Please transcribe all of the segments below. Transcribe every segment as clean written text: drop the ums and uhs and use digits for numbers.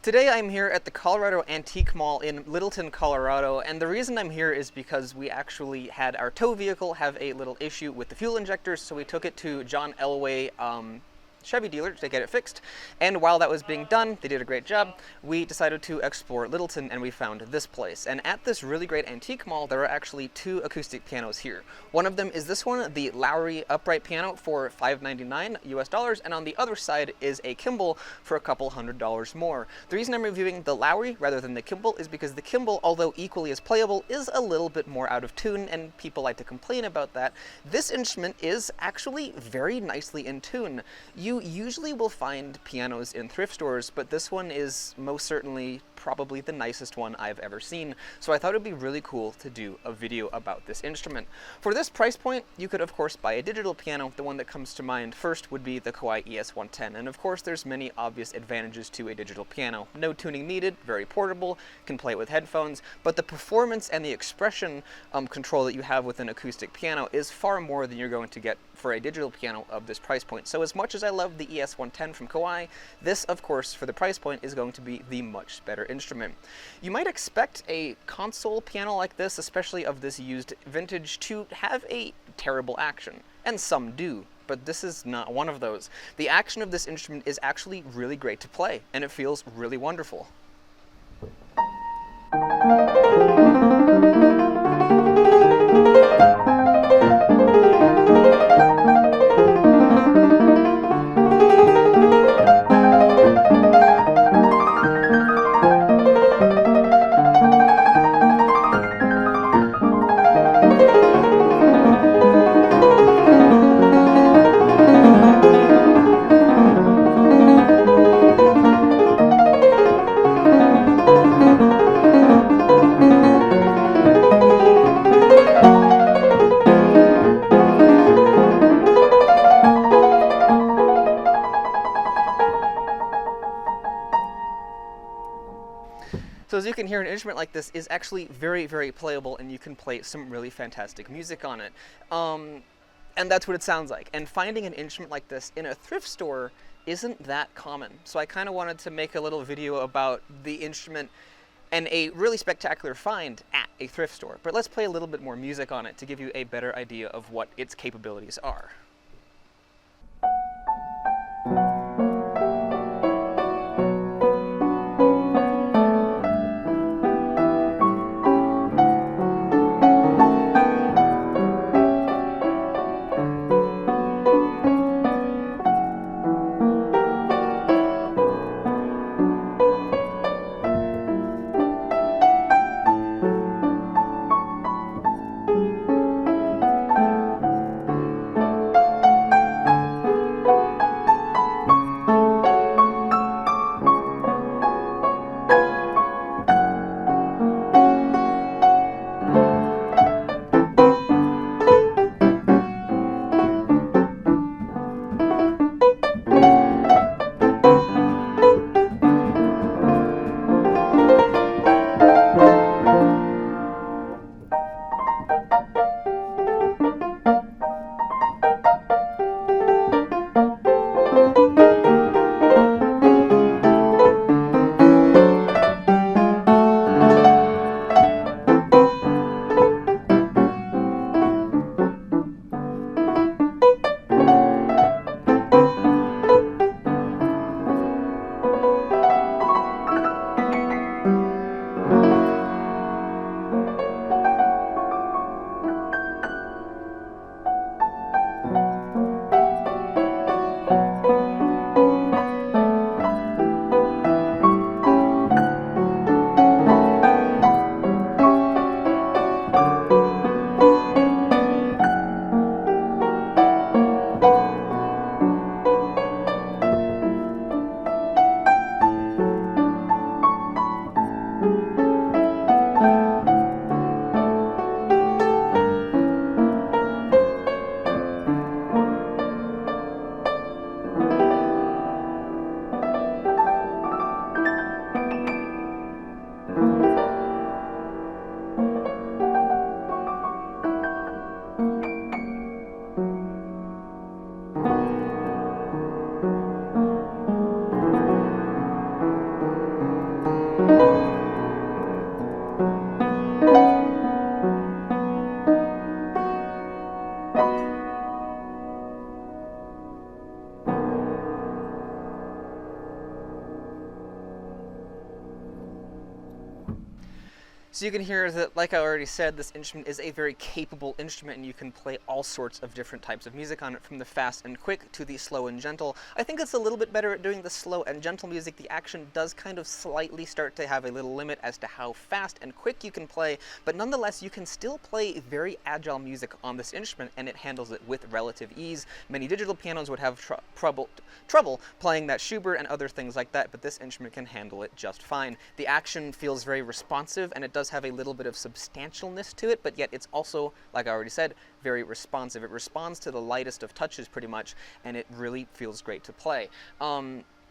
Today I'm here at the Colorado Antique Mall in Littleton, Colorado, and the reason I'm here is because we actually had our tow vehicle have a little issue with the fuel injectors, so we took it to John Elway Chevy dealer to get it fixed, and while that was being done, they did a great job, we decided to explore Littleton and we found this place. And at this really great antique mall, there are actually two acoustic pianos here. One of them is this one, the Lowry upright piano for $5.99 US, and on the other side is a Kimball for a couple $100 more. The reason I'm reviewing the Lowry rather than the Kimball is because the Kimball, although equally as playable, is a little bit more out of tune, and people like to complain about that. This instrument is actually very nicely in tune. You usually will find pianos in thrift stores, but this one is most certainly probably the nicest one I've ever seen, so I thought it'd be really cool to do a video about this instrument. For this price point, you could of course buy a digital piano. The one that comes to mind first would be the Kawai ES110, and of course there's many obvious advantages to a digital piano. No tuning needed, very portable, can play it with headphones, but the performance and the expression control that you have with an acoustic piano is far more than you're going to get for a digital piano of this price point. So as much as I love the ES110 from Kawai, this of course for the price point is going to be the much better instrument. You might expect a console piano like this, especially of this used vintage, to have a terrible action, and some do, but this is not one of those. The action of this instrument is actually really great to play, and it feels really wonderful. So as you can hear, an instrument like this is actually very, very playable, and you can play some really fantastic music on it. And that's what it sounds like. And finding an instrument like this in a thrift store isn't that common. So I kind of wanted to make a little video about the instrument and a really spectacular find at a thrift store. But let's play a little bit more music on it to give you a better idea of what its capabilities are. So you can hear that, like I already said, this instrument is a very capable instrument, and you can play all sorts of different types of music on it, from the fast and quick to the slow and gentle. I think it's a little bit better at doing the slow and gentle music. The action does kind of slightly start to have a little limit as to how fast and quick you can play, but nonetheless you can still play very agile music on this instrument, and it handles it with relative ease. Many digital pianos would have trouble playing that Schubert and other things like that, but this instrument can handle it just fine. The action feels very responsive, and it does have a little bit of substantialness to it, but yet it's also, like I already said, very responsive. It responds to the lightest of touches pretty much, and it really feels great to play.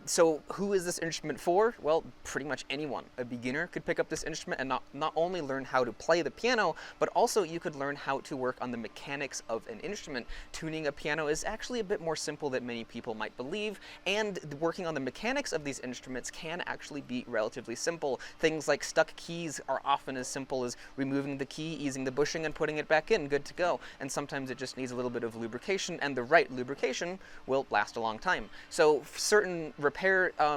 So who is this instrument for? Well, pretty much anyone. A beginner could pick up this instrument and not only learn how to play the piano, but also you could learn how to work on the mechanics of an instrument. Tuning a piano is actually a bit more simple than many people might believe, and working on the mechanics of these instruments can actually be relatively simple. Things like stuck keys are often as simple as removing the key, easing the bushing, and putting it back in, good to go. And sometimes it just needs a little bit of lubrication, and the right lubrication will last a long time. So certain repair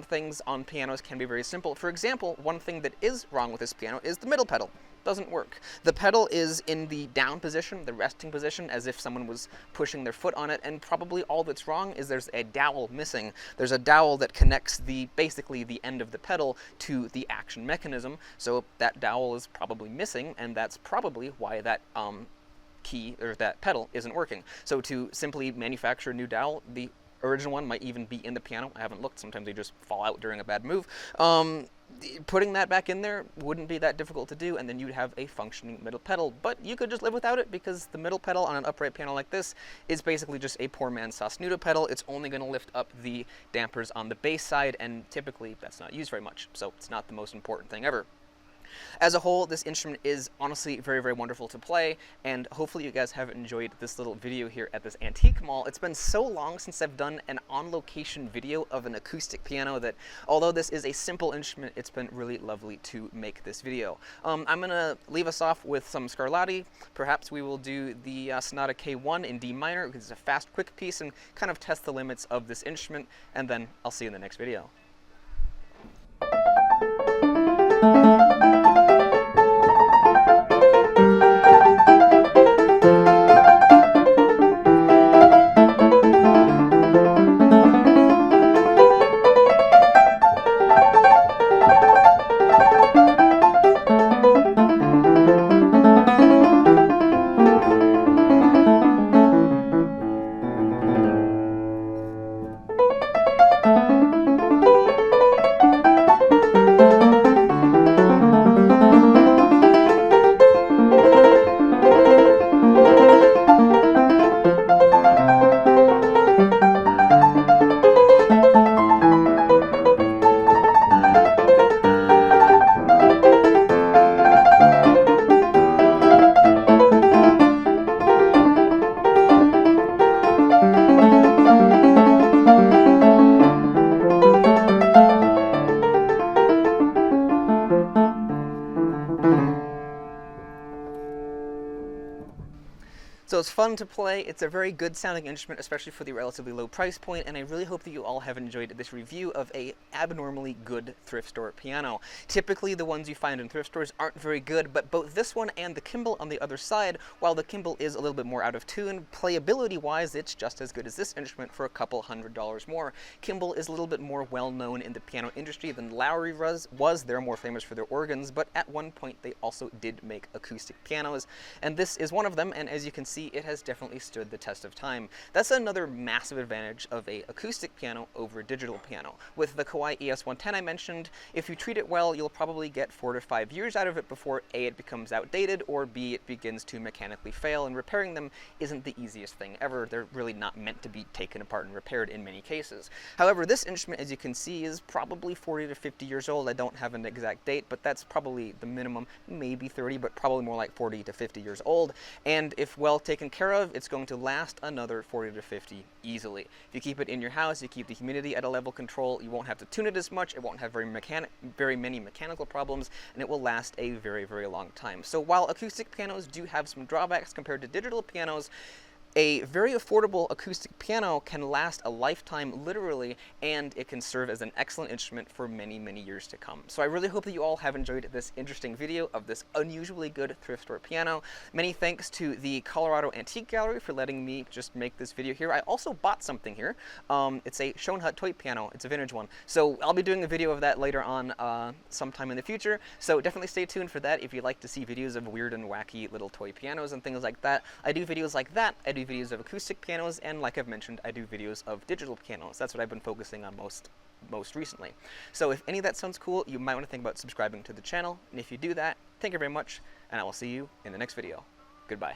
things on pianos can be very simple. For example, one thing that is wrong with this piano is the middle pedal. Doesn't work. The pedal is in the down position, the resting position, as if someone was pushing their foot on it, and probably all that's wrong is there's a dowel missing. There's a dowel that connects basically the end of the pedal to the action mechanism, so that dowel is probably missing, and that's probably why that key or that pedal isn't working. So to simply manufacture a new dowel, the original one might even be in the piano. I haven't looked. Sometimes they just fall out during a bad move. Putting that back in there wouldn't be that difficult to do, and then you'd have a functioning middle pedal. But you could just live without it, because the middle pedal on an upright piano like this is basically just a poor man's sostenuto pedal. It's only going to lift up the dampers on the bass side, and typically that's not used very much, so it's not the most important thing ever. As a whole, this instrument is honestly very, very wonderful to play, and hopefully you guys have enjoyed this little video here at this antique mall. It's been so long since I've done an on-location video of an acoustic piano that, although this is a simple instrument, it's been really lovely to make this video. I'm going to leave us off with some Scarlatti. Perhaps we will do the Sonata K1 in D minor, because it's a fast, quick piece, and kind of test the limits of this instrument, and then I'll see you in the next video. So it's fun to play. It's a very good sounding instrument, especially for the relatively low price point, and I really hope that you all have enjoyed this review of a abnormally good thrift store piano. Typically the ones you find in thrift stores aren't very good, but both this one and the Kimball on the other side, while the Kimball is a little bit more out of tune, playability wise it's just as good as this instrument for a couple $100 more. Kimball is a little bit more well known in the piano industry than Lowry was. They're more famous for their organs, but at one point they also did make acoustic pianos, and this is one of them, and as you can see, it has definitely stood the test of time. That's another massive advantage of a acoustic piano over a digital piano. With the Kawai ES110 I mentioned, if you treat it well, you'll probably get 4 to 5 years out of it before A, it becomes outdated, or B, it begins to mechanically fail, and repairing them isn't the easiest thing ever. They're really not meant to be taken apart and repaired in many cases. However, this instrument, as you can see, is probably 40 to 50 years old. I don't have an exact date, but that's probably the minimum, maybe 30, but probably more like 40 to 50 years old, and if well taken care of, it's going to last another 40 to 50 easily. If you keep it in your house, you keep the humidity at a level control, you won't have to tune it as much, it won't have very many mechanical problems, and it will last a very, very long time. So while acoustic pianos do have some drawbacks compared to digital pianos, A very affordable acoustic piano can last a lifetime, literally, and it can serve as an excellent instrument for many, many years to come. So I really hope that you all have enjoyed this interesting video of this unusually good thrift store piano. Many thanks to the Colorado Antique Gallery for letting me just make this video here. I also bought something here. It's a Schoenhut toy piano. It's a vintage one. So I'll be doing a video of that later on sometime in the future. So definitely stay tuned for that if you'd like to see videos of weird and wacky little toy pianos and things like that. I do videos like that. I do videos of acoustic pianos, and like I've mentioned, I do videos of digital pianos. That's what I've been focusing on most recently. So if any of that sounds cool, you might want to think about subscribing to the channel, and if you do that, thank you very much, and I will see you in the next video. Goodbye.